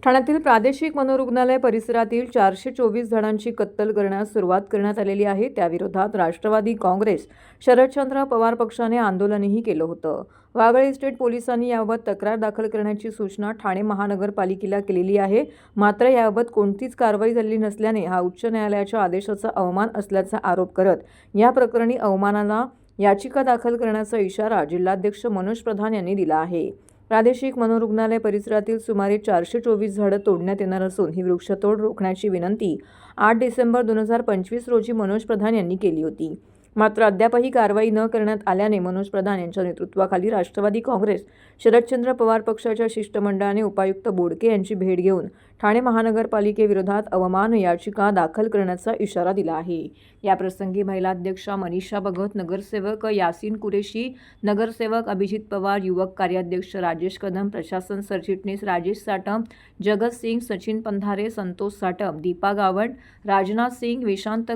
ठाण्यातील प्रादेशिक मनोरुग्णालय परिसरातील 424 जणांची कत्तल करण्यास सुरुवात करण्यात आलेली आहे। त्याविरोधात राष्ट्रवादी काँग्रेस, शरदचंद्र पवार पक्षाने आंदोलनही केलं होतं। वागळे इस्टेट पोलिसांनी याबाबत तक्रार दाखल करण्याची सूचना ठाणे महानगरपालिकेला केलेली आहे। मात्र याबाबत कोणतीच कारवाई झालेली नसल्याने हा उच्च न्यायालयाच्या आदेशाचा अवमान असल्याचा आरोप करत या प्रकरणी अवमानाला याचिका दाखल करण्याचा इशारा जिल्हाध्यक्ष मनोज प्रधान यांनी दिला आहे। प्रादेशिक मनोरुग्णालय परिसरातील सुमारे 424 झाडं तोडण्यात येणार असून ही वृक्षतोड रोखण्याची विनंती 8 डिसेंबर 2025 रोजी मनोज प्रधान यांनी केली होती। मात्र अद्यापही कारवाई न करण्यात आल्याने मनोज प्रधान यांच्या नेतृत्वाखाली राष्ट्रवादी काँग्रेस, शरदचंद्र पवार पक्षाच्या शिष्टमंडळाने उपायुक्त बोडके यांची भेट घेऊन ठाणे महानगरपालिकेविरोधात अवमान याचिका दाखल करण्याचा इशारा दिला आहे। याप्रसंगी महिला अध्यक्षा मनीषा भगत, नगरसेवक यासीन कुरेशी, नगरसेवक अभिजित पवार, युवक कार्याध्यक्ष राजेश कदम, प्रशासन सरचिटणीस राजेश साटम, जगत सिंग, सचिन पंधारे, संतोष साटम, दीपा गावंड, राजनाथ सिंग, विशांत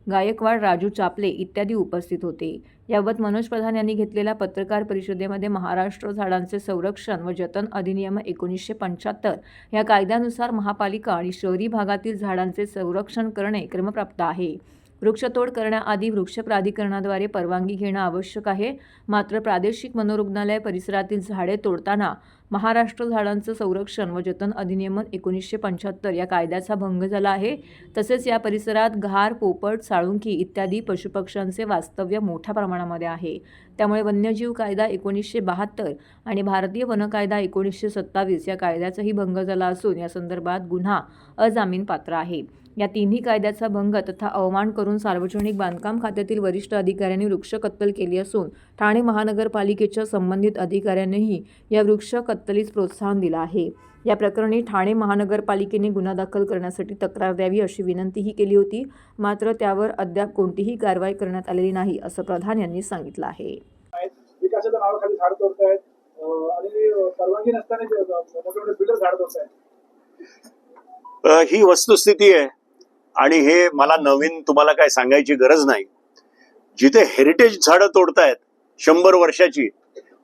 गायकवाड, राजू चापले इत्यादी उपस्थित होते। याबाबत मनोज प्रधान यांनी घेतलेल्या पत्रकार परिषदेमध्ये महाराष्ट्र झाडांचे संरक्षण व जतन अधिनियम 1975 या कायद्यानुसार महापालिका आणि शहरी भागातील झाडांचे संरक्षण करणे क्रमप्राप्त आहे। वृक्षतोड करण्याआधी वृक्ष प्राधिकरणाद्वारे परवानगी घेणं आवश्यक आहे। मात्र प्रादेशिक मनोरुग्णालय परिसरातील झाडे तोडताना महाराष्ट्र झाडांचं संरक्षण व जतन अधिनियम 1975 या कायद्याचा भंग झाला आहे। तसेच या परिसरात घार, पोपट, साळुंकी इत्यादी पशुपक्ष्यांचे वास्तव्य मोठ्या प्रमाणामध्ये आहे। त्यामुळे वन्यजीव कायदा 1972 आणि भारतीय वन कायदा 1927 या कायद्याचाही भंग झाला असून या संदर्भात गुन्हा अजामीनपात्र आहे। या तिन्ही कायद्याचा भंग तथा अवमान करून सार्वजनिक बांधकाम खात्यातील वरिष्ठ अधिकाऱ्यांनी वृक्ष कत्तल केली असून ठाणे महानगरपालिकेच्या संबंधित अधिकाऱ्यांनीही या वृक्ष कत्तलीस प्रोत्साहन दिलं आहे। या प्रकरणी ठाणे महानगरपालिकेने गुन्हा दाखल करण्यासाठी तक्रार द्यावी अशी विनंतीही केली होती। मात्र त्यावर अद्याप कोणतीही कारवाई करण्यात आलेली नाही असं प्रधान यांनी सांगितलं आहे। विकासाच्या नावाखाली झाड तोडतायत आणि परवानगी नसताना मोठे बिल्डर झाड तोडतायत। ही वस्तुस्थिती आहे आणि हे मला नवीन तुम्हाला काय सांगायची गरज नाही। जिथे हेरिटेज झाडं तोडतायत 100 वर्षाची,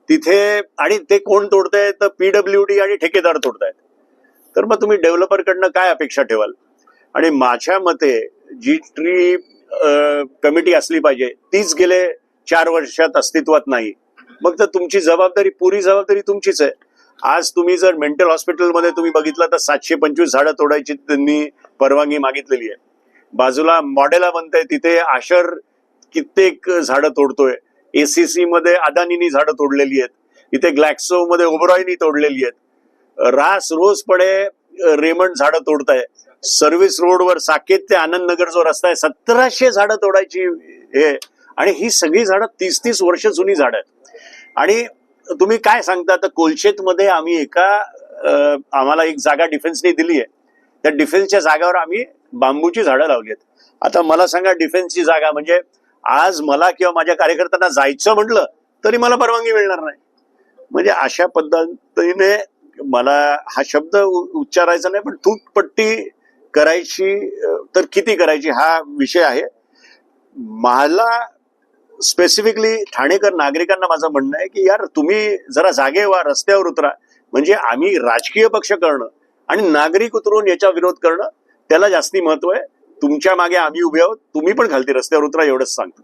तिथे आणि ते कोण तोडतायत तर PWD आणि ठेकेदार तोडतायत। तर मग तुम्ही डेव्हलपरकडनं काय अपेक्षा ठेवाल? आणि माझ्या मते जी ट्री कमिटी असली पाहिजे तीच गेले 4 वर्षात अस्तित्वात नाही। मग तर तुमची जबाबदारी, पुरी जबाबदारी तुमचीच आहे। आज तुम्ही जर मेंटल हॉस्पिटलमध्ये तुम्ही बघितलं तर 725 झाडं तोडायची त्यांनी परवानगी मागितलेली आहे। बाजूला मॉडेला बनतंय तिथे आशर कित्येक झाडं तोडतोय। ACC मध्ये अदानीनी झाडं तोडलेली आहेत, इथे ग्लॅक्सो मध्ये ओबरॉयनी तोडलेली आहेत। रास रोजपणे रेमंड झाडं तोडताय। सर्व्हिस रोडवर साकेत ते आनंदनगर जो रस्ता आहे 1700 झाडं तोडायची हे, आणि ही सगळी झाडं 30-30 वर्ष जुनी झाडं आहेत। आणि तुम्ही काय सांगता तर कोलशेत मध्ये आम्ही आम्हाला एक जागा डिफेन्सने दिली आहे। त्या डिफेन्सच्या जागावर आम्ही बांबूची झाडं लावली आहेत। आता मला सांगा, डिफेन्सची जागा म्हणजे आज मला किंवा माझ्या कार्यकर्त्यांना जायचं म्हटलं तरी मला परवानगी मिळणार नाही। म्हणजे अशा पद्धतीने मला हा शब्द उच्चारायचा नाही, पण तूटपट्टी करायची तर किती करायची हा विषय आहे। मला स्पेसिफिकली ठाणेकर नागरिकांना माझं म्हणणं आहे की यार तुम्ही जरा जागे व्हा, रस्त्यावर उतरा। म्हणजे आम्ही राजकीय पक्ष करणं आणि नागरिक उतरून याचा विरोध करणं त्याला जास्ती महत्व आहे। तुमच्या मागे आम्ही उभे आहोत, तुम्ही पण खालती रस्त्यावर उतरा एवढंच सांगतो।